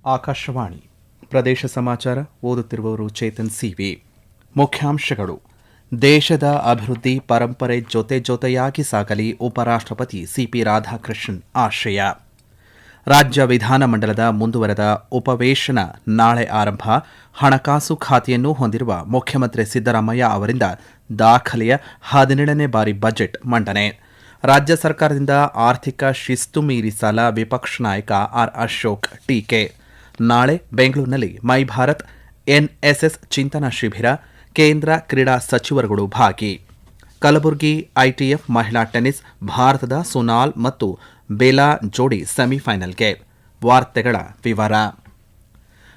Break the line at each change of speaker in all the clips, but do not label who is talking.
ಆಕಾಶವಾಣಿ ಪ್ರದೇಶ ಸಮಾಚಾರ ಓದುತ್ತಿರುವವರು ಚೇತನ್ ಸಿವಿ. ಮುಖ್ಯಾಂಶಗಳು: ದೇಶದ ಅಭಿವೃದ್ಧಿ ಪರಂಪರೆ ಜೊತೆಯಾಗಿ ಸಾಗಲಿ, ಉಪರಾಷ್ಟ್ರಪತಿ ಸಿಪಿ ರಾಧಾಕೃಷ್ಣನ್ ಆಶಯ. ರಾಜ್ಯ ವಿಧಾನಮಂಡಲದ ಮುಂದುವರೆದ ಉಪವೇಶನ ನಾಳೆ ಆರಂಭ. ಹಣಕಾಸು ಖಾತೆಯನ್ನು ಹೊಂದಿರುವ ಮುಖ್ಯಮಂತ್ರಿ ಸಿದ್ದರಾಮಯ್ಯ ಅವರಿಂದ ದಾಖಲೆಯ 17ನೇ ಬಾರಿ ಬಜೆಟ್ ಮಂಡನೆ. ರಾಜ್ಯ ಸರ್ಕಾರದಿಂದ ಆರ್ಥಿಕ ಶಿಸ್ತು ಮೀರಿ ಸಾಲ, ವಿಪಕ್ಷ ನಾಯಕ ಆರ್ ಅಶೋಕ್ ಟೀಕೆ. ನಾಳೆ ಬೆಂಗಳೂರಿನಲ್ಲಿ ಮೈ ಭಾರತ್ ಎನ್ಎಸ್ಎಸ್ ಚಿಂತನಾ ಶಿಬಿರ, ಕೇಂದ್ರ ಕ್ರೀಡಾ ಸಚಿವರುಗಳು ಭಾಗಿ. ಕಲಬುರಗಿ ಐಟಿಎಫ್ ಮಹಿಳಾ ಟೆನ್ನಿಸ್, ಭಾರತದ ಸೋನಾಲ್ ಮತ್ತು ಬೇಲಾ ಜೋಡಿ ಸೆಮಿಫೈನಲ್ಗೆ. ವಾರ್ತೆಗಳ ವಿವರ.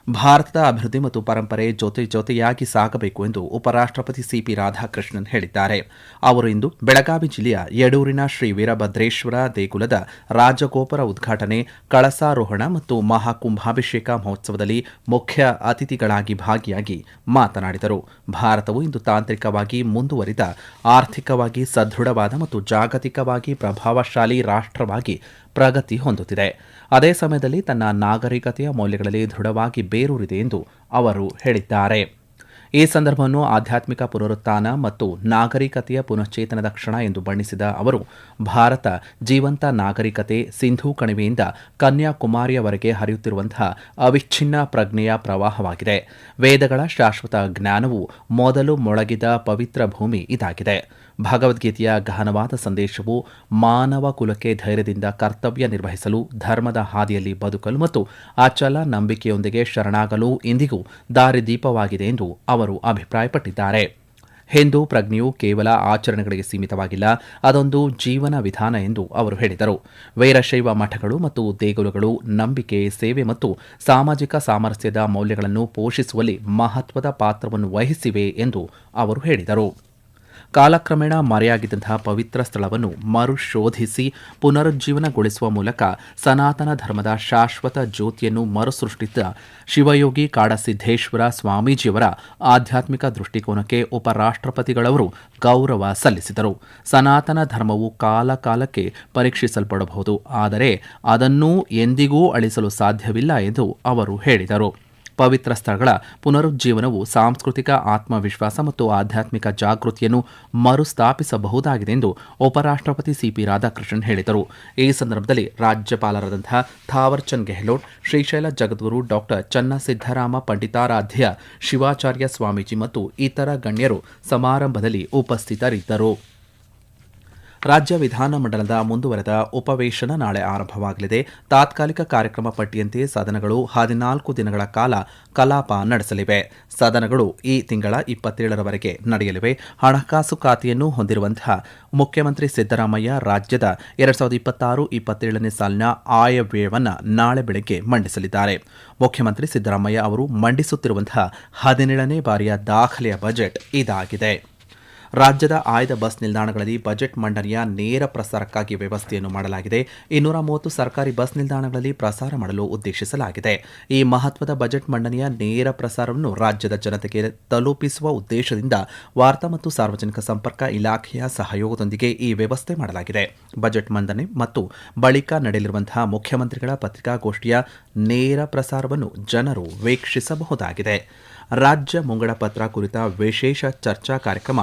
ಭಾರತದ ಅಭಿವೃದ್ಧಿ ಮತ್ತು ಪರಂಪರೆ ಜೊತೆಯಾಗಿ ಸಾಗಬೇಕು ಎಂದು ಉಪರಾಷ್ಟ್ರಪತಿ ಸಿಪಿ ರಾಧಾಕೃಷ್ಣನ್ ಹೇಳಿದ್ದಾರೆ. ಅವರು ಇಂದು ಬೆಳಗಾವಿ ಜಿಲ್ಲೆಯ ಯಡೂರಿನ ಶ್ರೀ ವೀರಭದ್ರೇಶ್ವರ ದೇಗುಲದ ರಾಜಗೋಪುರ ಉದ್ಘಾಟನೆ, ಕಳಸಾರೋಹಣ ಮತ್ತು ಮಹಾಕುಂಭಾಭಿಷೇಕ ಮಹೋತ್ಸವದಲ್ಲಿ ಮುಖ್ಯ ಅತಿಥಿಗಳಾಗಿ ಭಾಗಿಯಾಗಿ ಮಾತನಾಡಿದರು. ಭಾರತವು ಇಂದು ತಾಂತ್ರಿಕವಾಗಿ ಮುಂದುವರಿದ, ಆರ್ಥಿಕವಾಗಿ ಸದೃಢವಾದ ಮತ್ತು ಜಾಗತಿಕವಾಗಿ ಪ್ರಭಾವಶಾಲಿ ರಾಷ್ಟ್ರವಾಗಿ ಪ್ರಗತಿ ಹೊಂದುತ್ತಿದೆ. ಅದೇ ಸಮಯದಲ್ಲಿ ತನ್ನ ನಾಗರಿಕತೆಯ ಮೌಲ್ಯಗಳಲ್ಲಿ ದೃಢವಾಗಿ ಬೇರೂರಿದೆ ಎಂದು ಅವರು ಹೇಳಿದ್ದಾರೆ. ಈ ಸಂದರ್ಭವನ್ನು ಆಧ್ಯಾತ್ಮಿಕ ಪುನರುತ್ಥಾನ ಮತ್ತು ನಾಗರಿಕತೆಯ ಪುನಶ್ಚೇತನದ ಕ್ಷಣ ಎಂದು ಬಣ್ಣಿಸಿದ ಅವರು, ಭಾರತ ಜೀವಂತ ನಾಗರಿಕತೆ, ಸಿಂಧೂ ಕಣಿವೆಯಿಂದ ಕನ್ಯಾಕುಮಾರಿಯವರೆಗೆ ಹರಿಯುತ್ತಿರುವಂತಹ ಅವಿಚ್ಛಿನ್ನ ಪ್ರಜ್ಞೆಯ ಪ್ರವಾಹವಾಗಿದೆ. ವೇದಗಳ ಶಾಶ್ವತ ಜ್ಞಾನವು ಮೊದಲು ಮೊಳಗಿದ ಪವಿತ್ರ ಭೂಮಿ ಇದಾಗಿದೆ. ಭಗವದ್ಗೀತೆಯ ಗಹನವಾದ ಸಂದೇಶವು ಮಾನವ ಕುಲಕ್ಕೆ ಧೈರ್ಯದಿಂದ ಕರ್ತವ್ಯ ನಿರ್ವಹಿಸಲು, ಧರ್ಮದ ಹಾದಿಯಲ್ಲಿ ಬದುಕಲು ಮತ್ತು ಅಚಲ ನಂಬಿಕೆಯೊಂದಿಗೆ ಶರಣಾಗಲು ಇಂದಿಗೂ ದಾರಿದೀಪವಾಗಿದೆ ಎಂದು ಅವರು ಅಭಿಪ್ರಾಯಪಟ್ಟಿದ್ದಾರೆ. ಹಿಂದೂ ಪ್ರಜ್ಞೆಯು ಕೇವಲ ಆಚರಣೆಗಳಿಗೆ ಸೀಮಿತವಾಗಿಲ್ಲ, ಅದೊಂದು ಜೀವನ ವಿಧಾನ ಎಂದು ಅವರು ಹೇಳಿದರು. ವೀರಶೈವ ಮಠಗಳು ಮತ್ತು ದೇಗುಲಗಳು ನಂಬಿಕೆ, ಸೇವೆ ಮತ್ತು ಸಾಮಾಜಿಕ ಸಾಮರಸ್ಯದ ಮೌಲ್ಯಗಳನ್ನು ಪೋಷಿಸುವಲ್ಲಿ ಮಹತ್ವದ ಪಾತ್ರವನ್ನು ವಹಿಸಿವೆ ಎಂದು ಅವರು ಹೇಳಿದರು. ಕಾಲಕ್ರಮೇಣ ಮರೆಯಾಗಿದ್ದಂತಹ ಪವಿತ್ರ ಸ್ಥಳವನ್ನು ಮರುಶೋಧಿಸಿ ಪುನರುಜ್ಜೀವನಗೊಳಿಸುವ ಮೂಲಕ ಸನಾತನ ಧರ್ಮದ ಶಾಶ್ವತ ಜ್ಯೋತಿಯನ್ನು ಮರುಸೃಷ್ಟಿಸಿದ ಶಿವಯೋಗಿ ಕಾಡಸಿದ್ದೇಶ್ವರ ಸ್ವಾಮೀಜಿಯವರ ಆಧ್ಯಾತ್ಮಿಕ ದೃಷ್ಟಿಕೋನಕ್ಕೆ ಉಪರಾಷ್ಟ್ರಪತಿಗಳವರು ಗೌರವ ಸಲ್ಲಿಸಿದರು. ಸನಾತನ ಧರ್ಮವು ಕಾಲಕಾಲಕ್ಕೆ ಪರೀಕ್ಷಿಸಲ್ಪಡಬಹುದು, ಆದರೆ ಅದನ್ನೂ ಎಂದಿಗೂ ಅಳಿಸಲು ಸಾಧ್ಯವಿಲ್ಲ ಎಂದು ಅವರು ಹೇಳಿದರು. ಪವಿತ್ರ ಸ್ಥಳಗಳ ಪುನರುಜ್ಜೀವನವು ಸಾಂಸ್ಕೃತಿಕ ಆತ್ಮವಿಶ್ವಾಸ ಮತ್ತು ಆಧ್ಯಾತ್ಮಿಕ ಜಾಗೃತಿಯನ್ನು ಮರುಸ್ಥಾಪಿಸಬಹುದಾಗಿದೆ ಎಂದು ಉಪರಾಷ್ಟ್ರಪತಿ ಸಿಪಿ ರಾಧಾಕೃಷ್ಣನ್ ಹೇಳಿದರು. ಈ ಸಂದರ್ಭದಲ್ಲಿ ರಾಜ್ಯಪಾಲರಾದಂತಹ ಥಾವರ್ಚಂದ್ ಗೆಹ್ಲೋಟ್, ಶ್ರೀಶೈಲ ಜಗದ್ಗುರು ಡಾಕ್ಟರ್ ಚನ್ನಸಿದ್ದರಾಮ ಪಂಡಿತಾರಾಧ್ಯ ಶಿವಾಚಾರ್ಯ ಸ್ವಾಮೀಜಿ ಮತ್ತು ಇತರ ಗಣ್ಯರು ಸಮಾರಂಭದಲ್ಲಿ ಉಪಸ್ಥಿತರಿದ್ದರು. ರಾಜ್ಯ ವಿಧಾನಮಂಡಲದ ಮುಂದುವರೆದ ಉಪವೇಶನ ನಾಳೆ ಆರಂಭವಾಗಲಿದೆ. ತಾತ್ಕಾಲಿಕ ಕಾರ್ಯಕ್ರಮ ಪಟ್ಟಿಯಂತೆ ಸದನಗಳು 14 ದಿನಗಳ ಕಾಲ ಕಲಾಪ ನಡೆಸಲಿವೆ. ಸದನಗಳು ಈ ತಿಂಗಳ 27ರವರೆಗೆ ನಡೆಯಲಿವೆ. ಹಣಕಾಸು ಖಾತೆಯನ್ನು ಹೊಂದಿರುವಂತಹ ಮುಖ್ಯಮಂತ್ರಿ ಸಿದ್ದರಾಮಯ್ಯ ರಾಜ್ಯದ 2026-27ನೇ ಸಾಲಿನ ಆಯವ್ಯಯವನ್ನು ನಾಳೆ ಬೆಳಗ್ಗೆ ಮಂಡಿಸಲಿದ್ದಾರೆ. ಮುಖ್ಯಮಂತ್ರಿ ಸಿದ್ದರಾಮಯ್ಯ ಅವರು ಮಂಡಿಸುತ್ತಿರುವಂತಹ 17ನೇ ಬಾರಿಯ ದಾಖಲೆಯ ಬಜೆಟ್ ಇದಾಗಿದೆ. ರಾಜ್ಯದ ಆಯ್ದ ಬಸ್ ನಿಲ್ದಾಣಗಳಲ್ಲಿ ಬಜೆಟ್ ಮಂಡನೆಯ ನೇರ ಪ್ರಸಾರಕ್ಕಾಗಿ ವ್ಯವಸ್ಥೆಯನ್ನು ಮಾಡಲಾಗಿದೆ. 230 ಸರ್ಕಾರಿ ಬಸ್ ನಿಲ್ದಾಣಗಳಲ್ಲಿ ಪ್ರಸಾರ ಮಾಡಲು ಉದ್ದೇಶಿಸಲಾಗಿದೆ. ಈ ಮಹತ್ವದ ಬಜೆಟ್ ಮಂಡನೆಯ ನೇರ ಪ್ರಸಾರವನ್ನು ರಾಜ್ಯದ ಜನತೆಗೆ ತಲುಪಿಸುವ ಉದ್ದೇಶದಿಂದ ವಾರ್ತಾ ಮತ್ತು ಸಾರ್ವಜನಿಕ ಸಂಪರ್ಕ ಇಲಾಖೆಯ ಸಹಯೋಗದೊಂದಿಗೆ ಈ ವ್ಯವಸ್ಥೆ ಮಾಡಲಾಗಿದೆ. ಬಜೆಟ್ ಮಂಡನೆ ಮತ್ತು ಬಳಿಕ ನಡೆಯಲಿರುವಂತಹ ಮುಖ್ಯಮಂತ್ರಿಗಳ ಪತ್ರಿಕಾಗೋಷ್ಠಿಯ ನೇರ ಪ್ರಸಾರವನ್ನು ಜನರು ವೀಕ್ಷಿಸಬಹುದಾಗಿದೆ. ರಾಜ್ಯ ಮುಂಗಡ ಪತ್ರ ಕುರಿತ ವಿಶೇಷ ಚರ್ಚಾ ಕಾರ್ಯಕ್ರಮ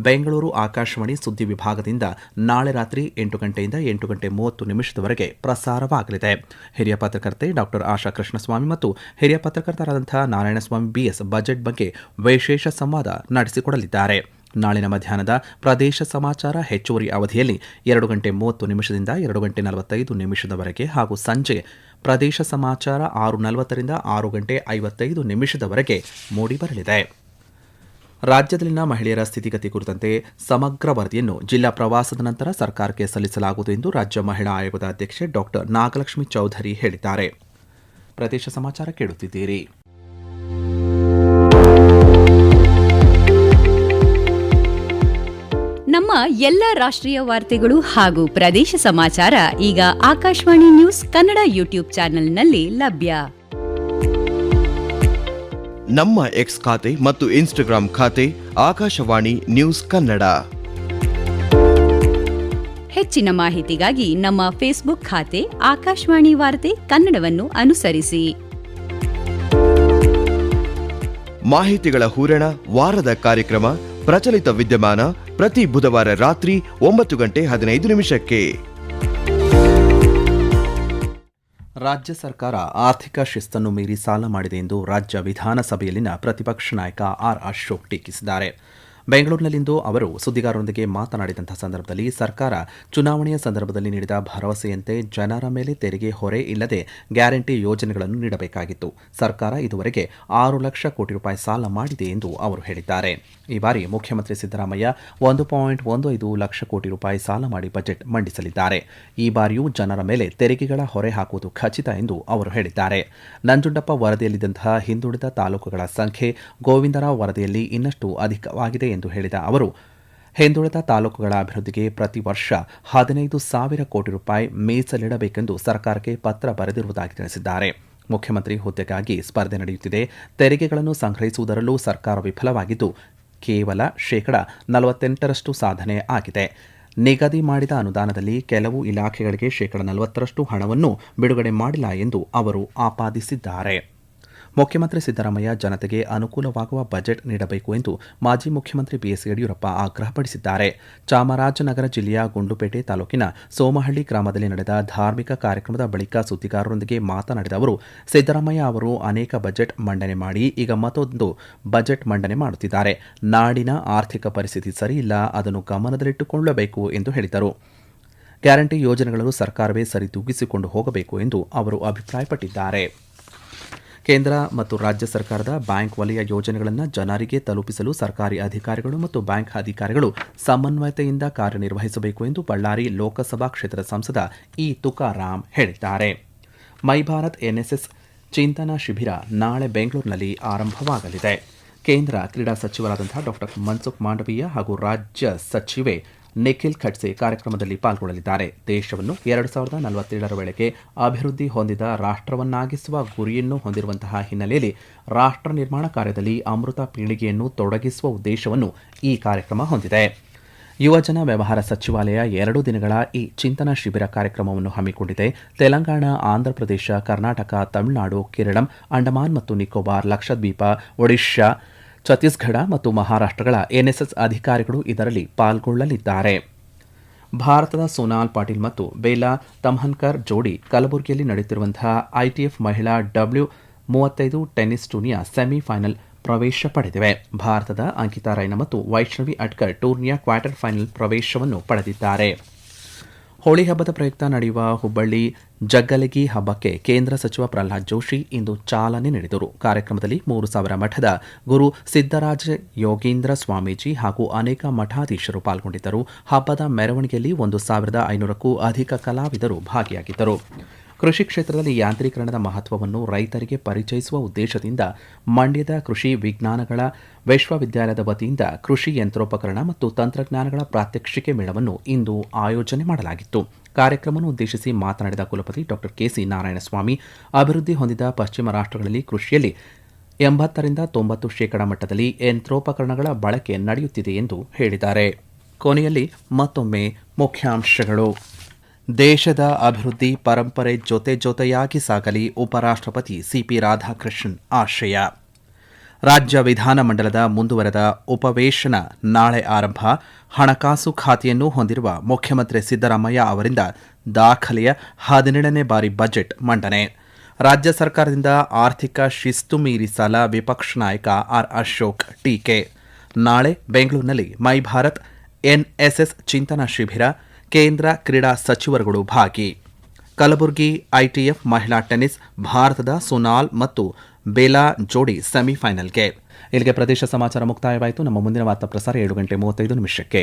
ಬೆಂಗಳೂರು ಆಕಾಶವಾಣಿ ಸುದ್ದಿ ವಿಭಾಗದಿಂದ ನಾಳೆ ರಾತ್ರಿ 8 ಗಂಟೆಯಿಂದ 8:30 ಪ್ರಸಾರವಾಗಲಿದೆ. ಹಿರಿಯ ಪತ್ರಕರ್ತೆ ಡಾಕ್ಟರ್ ಆಶಾ ಕೃಷ್ಣಸ್ವಾಮಿ ಮತ್ತು ಹಿರಿಯ ಪತ್ರಕರ್ತರಾದಂತಹ ನಾರಾಯಣಸ್ವಾಮಿ ಬಿಎಸ್ ಬಜೆಟ್ ಬಗ್ಗೆ ವಿಶೇಷ ಸಂವಾದ ನಡೆಸಿಕೊಡಲಿದ್ದಾರೆ. ನಾಳಿನ ಮಧ್ಯಾಹ್ನದ ಪ್ರದೇಶ ಸಮಾಚಾರ ಹೆಚ್ಚುವರಿ ಅವಧಿಯಲ್ಲಿ 2:30 2:45 ಹಾಗೂ ಸಂಜೆ ಪ್ರದೇಶ ಸಮಾಚಾರ 6:40 6:55 ಮೂಡಿಬರಲಿದೆ. ರಾಜ್ಯದಲ್ಲಿನ ಮಹಿಳೆಯರ ಸ್ಥಿತಿಗತಿ ಕುರಿತಂತೆ ಸಮಗ್ರ ವರದಿಯನ್ನು ಜಿಲ್ಲಾ ಪ್ರವಾಸದ ನಂತರ ಸರ್ಕಾರಕ್ಕೆ ಸಲ್ಲಿಸಲಾಗುವುದು ಎಂದು ರಾಜ್ಯ ಮಹಿಳಾ ಆಯೋಗದ ಅಧ್ಯಕ್ಷೆ ಡಾಕ್ಟರ್ ನಾಗಲಕ್ಷ್ಮಿ ಚೌಧರಿ ಹೇಳಿದ್ದಾರೆ. ಪ್ರದೇಶ ಸಮಾಚಾರ ಕೇಳುತ್ತಿದ್ದೀರಿ.
ನಮ್ಮ ಎಲ್ಲ ರಾಷ್ಟ್ರೀಯ ವಾರ್ತೆಗಳು ಹಾಗೂ ಪ್ರದೇಶ ಸಮಾಚಾರ ಈಗ ಆಕಾಶವಾಣಿ ನ್ಯೂಸ್ ಕನ್ನಡ ಯೂಟ್ಯೂಬ್ ಚಾನೆಲ್ನಲ್ಲಿ ಲಭ್ಯ.
ನಮ್ಮ ಎಕ್ಸ್ ಖಾತೆ ಮತ್ತು ಇನ್ಸ್ಟಾಗ್ರಾಂ ಖಾತೆ ಆಕಾಶವಾಣಿ ನ್ಯೂಸ್ ಕನ್ನಡ.
ಹೆಚ್ಚಿನ ಮಾಹಿತಿಗಾಗಿ ನಮ್ಮ ಫೇಸ್ಬುಕ್ ಖಾತೆ ಆಕಾಶವಾಣಿ ವಾರ್ತೆ ಕನ್ನಡವನ್ನು ಅನುಸರಿಸಿ.
ಮಾಹಿತಿಗಳ ಹೂರಣ ವಾರದ ಕಾರ್ಯಕ್ರಮ ಪ್ರಚಲಿತ ವಿದ್ಯಮಾನ ಪ್ರತಿ ಬುಧವಾರ ರಾತ್ರಿ 9:15
ರಾಜ್ಯ ಸರ್ಕಾರ ಆರ್ಥಿಕ ಶಿಸ್ತನ್ನು ಮೀರಿ ಸಾಲ ಮಾಡಿದೆ ಎಂದು ರಾಜ್ಯ ವಿಧಾನಸಭೆಯಲ್ಲಿನ ಪ್ರತಿಪಕ್ಷ ನಾಯಕ ಆರ್ ಅಶೋಕ್ ಟೀಕಿಸಿದ್ದಾರೆ. ಬೆಂಗಳೂರಿನಲ್ಲಿಂದು ಅವರು ಸುದ್ದಿಗಾರರೊಂದಿಗೆ ಮಾತನಾಡಿದಂತಹ ಸಂದರ್ಭದಲ್ಲಿ ಸರ್ಕಾರ ಚುನಾವಣೆಯ ಸಂದರ್ಭದಲ್ಲಿ ನೀಡಿದ ಭರವಸೆಯಂತೆ ಜನರ ಮೇಲೆ ತೆರಿಗೆ ಹೊರೆ ಇಲ್ಲದೆ ಗ್ಯಾರಂಟಿ ಯೋಜನೆಗಳನ್ನು ನೀಡಬೇಕಾಗಿತ್ತು. ಸರ್ಕಾರ ಇದುವರೆಗೆ 6 ಲಕ್ಷ ಕೋಟಿ ರೂಪಾಯಿ ಸಾಲ ಮಾಡಿದೆ ಎಂದು ಅವರು ಹೇಳಿದ್ದಾರೆ. ಈ ಬಾರಿ ಮುಖ್ಯಮಂತ್ರಿ ಸಿದ್ದರಾಮಯ್ಯ 1.15 ಲಕ್ಷ ಕೋಟಿ ರೂಪಾಯಿ ಸಾಲ ಮಾಡಿ ಬಜೆಟ್ ಮಂಡಿಸಲಿದ್ದಾರೆ. ಈ ಬಾರಿಯೂ ಜನರ ಮೇಲೆ ತೆರಿಗೆಗಳ ಹೊರೆ ಹಾಕುವುದು ಖಚಿತ ಎಂದು ಅವರು ಹೇಳಿದ್ದಾರೆ. ನಂಜುಂಡಪ್ಪ ವರದಿಯಲ್ಲಿದ್ದಂತಹ ಹಿಂದುಳಿದ ತಾಲೂಕುಗಳ ಸಂಖ್ಯೆ ಗೋವಿಂದರಾವ್ ವರದಿಯಲ್ಲಿ ಇನ್ನಷ್ಟು ಅಧಿಕವಾಗಿದೆ ಎಂದು ಹೇಳಿದ ಅವರು, ಹಿಂದುಳಿದ ತಾಲೂಕುಗಳ ಅಭಿವೃದ್ಧಿಗೆ ಪ್ರತಿ ವರ್ಷ 15,000 ಕೋಟಿ ರೂಪಾಯಿ ಮೀಸಲಿಡಬೇಕೆಂದು ಸರ್ಕಾರಕ್ಕೆ ಪತ್ರ ಬರೆದಿರುವುದಾಗಿ ತಿಳಿಸಿದ್ದಾರೆ. ಮುಖ್ಯಮಂತ್ರಿ ಹುದ್ದೆಗಾಗಿ ಸ್ಪರ್ಧೆ ನಡೆಯುತ್ತಿದೆ. ತೆರಿಗೆಗಳನ್ನು ಸಂಗ್ರಹಿಸುವುದರಲ್ಲೂ ಸರ್ಕಾರ ವಿಫಲವಾಗಿದ್ದು ಕೇವಲ 48% ಸಾಧನೆ ಆಗಿದೆ. ನಿಗದಿ ಮಾಡಿದ ಅನುದಾನದಲ್ಲಿ ಕೆಲವು ಇಲಾಖೆಗಳಿಗೆ 40% ಹಣವನ್ನು ಬಿಡುಗಡೆ ಮಾಡಿಲ್ಲ ಎಂದು ಅವರು ಆಪಾದಿಸಿದ್ದಾರೆ. ಮುಖ್ಯಮಂತ್ರಿ ಸಿದ್ದರಾಮಯ್ಯ ಜನತೆಗೆ ಅನುಕೂಲವಾಗುವ ಬಜೆಟ್ ನೀಡಬೇಕು ಎಂದು ಮಾಜಿ ಮುಖ್ಯಮಂತ್ರಿ ಬಿಎಸ್ ಯಡಿಯೂರಪ್ಪ ಆಗ್ರಹಪಡಿಸಿದ್ದಾರೆ. ಚಾಮರಾಜನಗರ ಜಿಲ್ಲೆಯ ಗುಂಡ್ಲುಪೇಟೆ ತಾಲೂಕಿನ ಸೋಮಹಳ್ಳಿ ಗ್ರಾಮದಲ್ಲಿ ನಡೆದ ಧಾರ್ಮಿಕ ಕಾರ್ಯಕ್ರಮದ ಬಳಿಕ ಸುದ್ದಿಗಾರರೊಂದಿಗೆ ಮಾತನಾಡಿದ ಅವರು, ಸಿದ್ದರಾಮಯ್ಯ ಅವರು ಅನೇಕ ಬಜೆಟ್ ಮಂಡನೆ ಮಾಡಿ ಈಗ ಮತ್ತೊಂದು ಬಜೆಟ್ ಮಂಡನೆ ಮಾಡುತ್ತಿದ್ದಾರೆ. ನಾಡಿನ ಆರ್ಥಿಕ ಪರಿಸ್ಥಿತಿ ಸರಿಯಿಲ್ಲ, ಅದನ್ನು ಗಮನದಲ್ಲಿಟ್ಟುಕೊಳ್ಳಬೇಕು ಎಂದು ಹೇಳಿದರು. ಗ್ಯಾರಂಟಿ ಯೋಜನೆಗಳನ್ನು ಸರ್ಕಾರವೇ ಸರಿದೂಗಿಸಿಕೊಂಡು ಹೋಗಬೇಕು ಎಂದು ಅವರು ಅಭಿಪ್ರಾಯಪಟ್ಟಿದ್ದಾರೆ. ಕೇಂದ್ರ ಮತ್ತು ರಾಜ್ಯ ಸರ್ಕಾರದ ಬ್ಯಾಂಕ್ ವಲಯ ಯೋಜನೆಗಳನ್ನು ಜನರಿಗೆ ತಲುಪಿಸಲು ಸರ್ಕಾರಿ ಅಧಿಕಾರಿಗಳು ಮತ್ತು ಬ್ಯಾಂಕ್ ಅಧಿಕಾರಿಗಳು ಸಮನ್ವಯತೆಯಿಂದ ಕಾರ್ಯನಿರ್ವಹಿಸಬೇಕು ಎಂದು ಬಳ್ಳಾರಿ ಲೋಕಸಭಾ ಕ್ಷೇತ್ರದ ಸಂಸದ ಇ ತುಕಾರಾಂ ಹೇಳಿದ್ದಾರೆ. ಮೈ ಭಾರತ್ ಎನ್ಎಸ್ಎಸ್ ಚಿಂತನಾ ಶಿಬಿರ ನಾಳೆ ಬೆಂಗಳೂರಿನಲ್ಲಿ ಆರಂಭವಾಗಲಿದೆ. ಕೇಂದ್ರ ಕ್ರೀಡಾ ಸಚಿವರಾದಂತಹ ಡಾ ಮನ್ಸುಖ್ ಮಾಂಡವೀಯ ಹಾಗೂ ರಾಜ್ಯ ಸಚಿವೆ ನಿಖಿಲ್ ಖಡ್ಸೆ ಕಾರ್ಯಕ್ರಮದಲ್ಲಿ ಪಾಲ್ಗೊಳ್ಳಲಿದ್ದಾರೆ. ದೇಶವನ್ನು 2047ರ ವೇಳೆಗೆ ಅಭಿವೃದ್ಧಿ ಹೊಂದಿದ ರಾಷ್ಟ್ರವನ್ನಾಗಿಸುವ ಗುರಿಯನ್ನು ಹೊಂದಿರುವಂತಹ ಹಿನ್ನೆಲೆಯಲ್ಲಿ ರಾಷ್ಟ್ರ ನಿರ್ಮಾಣ ಕಾರ್ಯದಲ್ಲಿ ಅಮೃತ ಪೀಳಿಗೆಯನ್ನು ತೊಡಗಿಸುವ ಉದ್ದೇಶವನ್ನು ಈ ಕಾರ್ಯಕ್ರಮ ಹೊಂದಿದೆ. ಯುವಜನ ವ್ಯವಹಾರ ಸಚಿವಾಲಯ 2 ದಿನಗಳ ಈ ಚಿಂತನಾ ಶಿಬಿರ ಕಾರ್ಯಕ್ರಮವನ್ನು ಹಮ್ಮಿಕೊಂಡಿದೆ. ತೆಲಂಗಾಣ, ಆಂಧ್ರಪ್ರದೇಶ, ಕರ್ನಾಟಕ, ತಮಿಳುನಾಡು, ಕೇರಳ, ಅಂಡಮಾನ್ ಮತ್ತು ನಿಕೋಬಾರ್, ಲಕ್ಷದ್ವೀಪ, ಒಡಿಶಾ, ಛತ್ತೀಸ್ಗಢ ಮತ್ತು ಮಹಾರಾಷ್ಟ್ರಗಳ ಎನ್ಎಸ್ಎಸ್ ಅಧಿಕಾರಿಗಳು ಇದರಲ್ಲಿ ಪಾಲ್ಗೊಳ್ಳಲಿದ್ದಾರೆ. ಭಾರತದ ಸೋನಾಲ್ ಪಾಟೀಲ್ ಮತ್ತು ಬೇಲಾ ತಮ್ಹನ್ಕರ್ ಜೋಡಿ ಕಲಬುರಗಿಯಲ್ಲಿ ನಡೆಯುತ್ತಿರುವಂತಹ ಐಟಿಎಫ್ ಮಹಿಳಾ W35 ಟೆನ್ನಿಸ್ ಟೂರ್ನಿಯ ಸೆಮಿಫೈನಲ್ ಪ್ರವೇಶ ಪಡೆದಿವೆ. ಭಾರತದ ಅಂಕಿತಾ ರೈನಾ ಮತ್ತು ವೈಷ್ಣವಿ ಅಟ್ಕರ್ ಟೂರ್ನಿಯ ಕ್ವಾರ್ಟರ್ ಫೈನಲ್ ಪ್ರವೇಶವನ್ನು ಪಡೆದಿದ್ದಾರೆ. ಹೋಳಿ ಹಬ್ಬದ ಪ್ರಯುಕ್ತ ನಡೆಯುವ ಹುಬ್ಬಳ್ಳಿ ಜಗ್ಗಲಗಿ ಹಬ್ಬಕ್ಕೆ ಕೇಂದ್ರ ಸಚಿವ ಪ್ರಹ್ಲಾದ್ ಜೋಶಿ ಇಂದು ಚಾಲನೆ ನೀಡಿದರು. ಕಾರ್ಯಕ್ರಮದಲ್ಲಿ 3,000 ಮಠದ ಗುರು ಸಿದ್ದರಾಜ ಯೋಗೀಂದ್ರ ಸ್ವಾಮೀಜಿ ಹಾಗೂ ಅನೇಕ ಮಠಾಧೀಶರು ಪಾಲ್ಗೊಂಡಿದ್ದರು. ಹಬ್ಬದ ಮೆರವಣಿಗೆಯಲ್ಲಿ 1,500ಕ್ಕೂ ಅಧಿಕ ಕಲಾವಿದರು ಭಾಗಿಯಾಗಿದ್ದರು. ಕೃಷಿ ಕ್ಷೇತ್ರದಲ್ಲಿ ಯಾಂತ್ರೀಕರಣದ ಮಹತ್ವವನ್ನು ರೈತರಿಗೆ ಪರಿಚಯಿಸುವ ಉದ್ದೇಶದಿಂದ ಮಂಡ್ಯದ ಕೃಷಿ ವಿಜ್ಞಾನಗಳ ವಿಶ್ವವಿದ್ಯಾಲಯದ ವತಿಯಿಂದ ಕೃಷಿ ಯಂತ್ರೋಪಕರಣ ಮತ್ತು ತಂತ್ರಜ್ಞಾನಗಳ ಪ್ರಾತ್ಯಕ್ಷಿಕೆ ಮೇಳವನ್ನು ಇಂದು ಆಯೋಜನೆ ಮಾಡಲಾಗಿತ್ತು. ಕಾರ್ಯಕ್ರಮವನ್ನು ಉದ್ದೇಶಿಸಿ ಮಾತನಾಡಿದ ಕುಲಪತಿ ಡಾ ಕೆಸಿ ನಾರಾಯಣಸ್ವಾಮಿ, ಅಭಿವೃದ್ಧಿ ಹೊಂದಿದ ಪಶ್ಚಿಮ ರಾಷ್ಟ್ರಗಳಲ್ಲಿ ಕೃಷಿಯಲ್ಲಿ 80-90% ಮಟ್ಟದಲ್ಲಿ ಯಂತ್ರೋಪಕರಣಗಳ ಬಳಕೆ ನಡೆಯುತ್ತಿದೆ ಎಂದು ಹೇಳಿದ್ದಾರೆ. ಕೊನೆಯಲ್ಲಿ ಮತ್ತೊಮ್ಮೆ ಮುಖ್ಯಾಂಶಗಳು. ದೇಶದ ಅಭಿವೃದ್ಧಿ ಪರಂಪರೆ ಜೊತೆಯಾಗಿ ಸಾಗಲಿ, ಉಪರಾಷ್ಟ್ರಪತಿ ಸಿಪಿ ರಾಧಾಕೃಷ್ಣನ್ ಆಶಯ. ರಾಜ್ಯ ವಿಧಾನಮಂಡಲದ ಮುಂದುವರೆದ ಉಪವೇಶನ ನಾಳೆ ಆರಂಭ. ಹಣಕಾಸು ಖಾತೆಯನ್ನು ಹೊಂದಿರುವ ಮುಖ್ಯಮಂತ್ರಿ ಸಿದ್ದರಾಮಯ್ಯ ಅವರಿಂದ ದಾಖಲೆಯ 17ನೇ ಬಾರಿ ಬಜೆಟ್ ಮಂಡನೆ. ರಾಜ್ಯ ಸರ್ಕಾರದಿಂದ ಆರ್ಥಿಕ ಶಿಸ್ತು ಮೀರಿ ಸಾಲ, ವಿಪಕ್ಷ ನಾಯಕ ಆರ್ ಅಶೋಕ್ ಟೀಕೆ. ನಾಳೆ ಬೆಂಗಳೂರಿನಲ್ಲಿ ಮೈ ಭಾರತ್ ಎನ್ಎಸ್ಎಸ್ ಚಿಂತನಾ ಶಿಬಿರ, ಕೇಂದ್ರ ಕ್ರೀಡಾ ಸಚಿವರುಗಳು ಭಾಗಿ. ಕಲಬುರಗಿ ಐಟಿಎಫ್ ಮಹಿಳಾ ಟೆನ್ನಿಸ್, ಭಾರತದ ಸೋನಾಲ್ ಮತ್ತು ಬೇಲಾ ಜೋಡಿ ಸೆಮಿಫೈನಲ್ಗೆ. ಇಲ್ಲಿಗೆ ಪ್ರದೇಶ ಸಮಾಚಾರ ಮುಕ್ತಾಯವಾಯಿತು. ನಮ್ಮ ಮುಂದಿನ ವಾರ್ತಾ ಪ್ರಸಾರ 7:35 ನಿಮಿಷಕ್ಕೆ.